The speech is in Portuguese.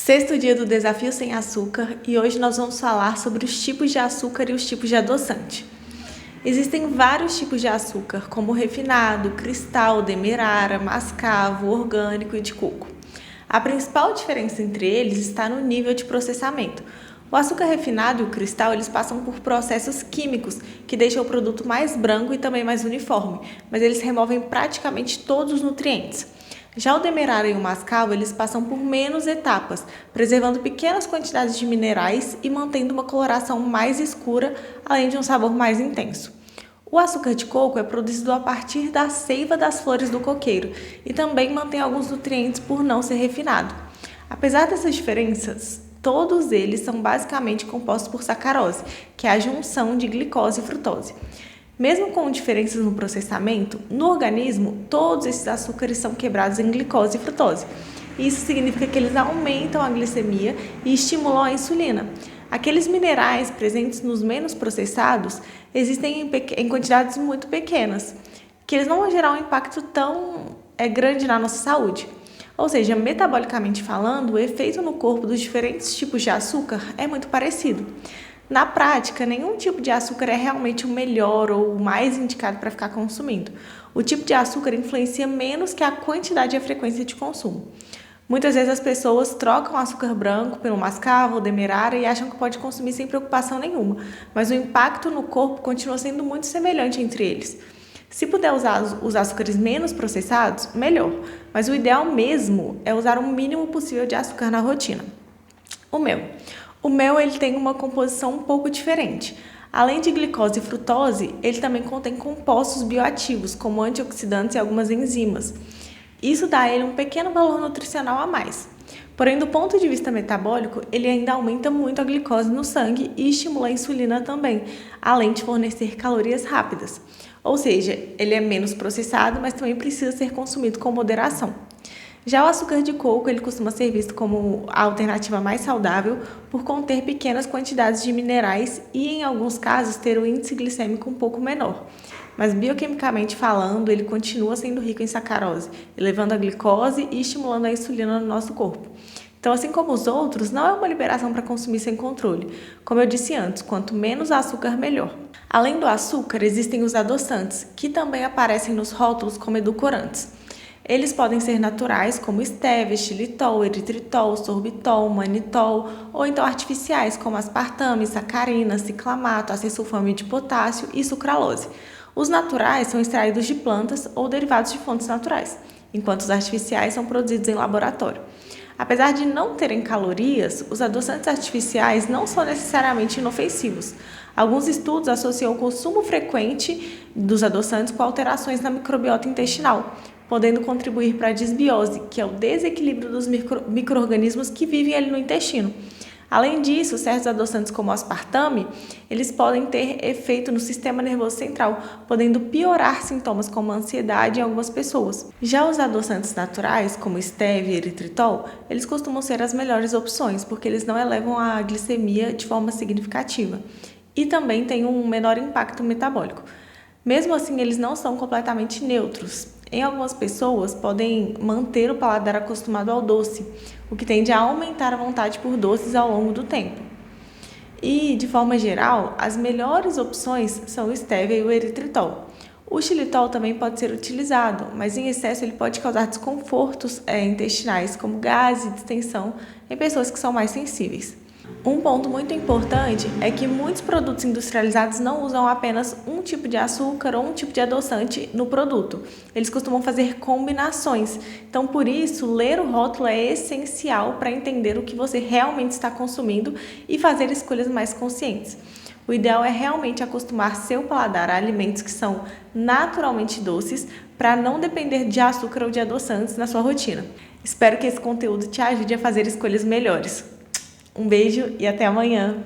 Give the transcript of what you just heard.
Sexto dia do Desafio Sem Açúcar e hoje nós vamos falar sobre os tipos de açúcar e os tipos de adoçante. Existem vários tipos de açúcar, como refinado, cristal, demerara, mascavo, orgânico e de coco. A principal diferença entre eles está no nível de processamento. O açúcar refinado e o cristal eles passam por processos químicos que deixam o produto mais branco e também mais uniforme, mas eles removem praticamente todos os nutrientes. Já o demerara e o mascavo, eles passam por menos etapas, preservando pequenas quantidades de minerais e mantendo uma coloração mais escura, além de um sabor mais intenso. O açúcar de coco é produzido a partir da seiva das flores do coqueiro e também mantém alguns nutrientes por não ser refinado. Apesar dessas diferenças, todos eles são basicamente compostos por sacarose, que é a junção de glicose e frutose. Mesmo com diferenças no processamento, no organismo, todos esses açúcares são quebrados em glicose e frutose. Isso significa que eles aumentam a glicemia e estimulam a insulina. Aqueles minerais presentes nos menos processados existem em quantidades muito pequenas, que eles não vão gerar um impacto tão grande na nossa saúde. Ou seja, metabolicamente falando, o efeito no corpo dos diferentes tipos de açúcar é muito parecido. Na prática, nenhum tipo de açúcar é realmente o melhor ou o mais indicado para ficar consumindo. O tipo de açúcar influencia menos que a quantidade e a frequência de consumo. Muitas vezes as pessoas trocam o açúcar branco pelo mascavo ou demerara e acham que pode consumir sem preocupação nenhuma, mas o impacto no corpo continua sendo muito semelhante entre eles. Se puder usar os açúcares menos processados, melhor, mas o ideal mesmo é usar o mínimo possível de açúcar na rotina. O mel ele tem uma composição um pouco diferente. Além de glicose e frutose, ele também contém compostos bioativos, como antioxidantes e algumas enzimas. Isso dá a ele um pequeno valor nutricional a mais. Porém, do ponto de vista metabólico, ele ainda aumenta muito a glicose no sangue e estimula a insulina também, além de fornecer calorias rápidas. Ou seja, ele é menos processado, mas também precisa ser consumido com moderação. Já o açúcar de coco ele costuma ser visto como a alternativa mais saudável por conter pequenas quantidades de minerais e, em alguns casos, ter um índice glicêmico um pouco menor. Mas, bioquimicamente falando, ele continua sendo rico em sacarose, elevando a glicose e estimulando a insulina no nosso corpo. Então, assim como os outros, não é uma liberação para consumir sem controle. Como eu disse antes, quanto menos açúcar, melhor. Além do açúcar, existem os adoçantes, que também aparecem nos rótulos como edulcorantes. Eles podem ser naturais, como estévia, xilitol, eritritol, sorbitol, manitol, ou então artificiais, como aspartame, sacarina, ciclamato, acesulfame de potássio e sucralose. Os naturais são extraídos de plantas ou derivados de fontes naturais, enquanto os artificiais são produzidos em laboratório. Apesar de não terem calorias, os adoçantes artificiais não são necessariamente inofensivos. Alguns estudos associam o consumo frequente dos adoçantes com alterações na microbiota intestinal, podendo contribuir para a desbiose, que é o desequilíbrio dos micro-organismos que vivem ali no intestino. Além disso, certos adoçantes como o aspartame, eles podem ter efeito no sistema nervoso central, podendo piorar sintomas como ansiedade em algumas pessoas. Já os adoçantes naturais, como estévia e eritritol, eles costumam ser as melhores opções, porque eles não elevam a glicemia de forma significativa e também têm um menor impacto metabólico. Mesmo assim, eles não são completamente neutros. Em algumas pessoas, podem manter o paladar acostumado ao doce, o que tende a aumentar a vontade por doces ao longo do tempo. E, de forma geral, as melhores opções são o estévia e o eritritol. O xilitol também pode ser utilizado, mas em excesso ele pode causar desconfortos intestinais, como gases e distensão, em pessoas que são mais sensíveis. Um ponto muito importante é que muitos produtos industrializados não usam apenas um tipo de açúcar ou um tipo de adoçante no produto. Eles costumam fazer combinações. Então, por isso, ler o rótulo é essencial para entender o que você realmente está consumindo e fazer escolhas mais conscientes. O ideal é realmente acostumar seu paladar a alimentos que são naturalmente doces para não depender de açúcar ou de adoçantes na sua rotina. Espero que esse conteúdo te ajude a fazer escolhas melhores. Um beijo e até amanhã!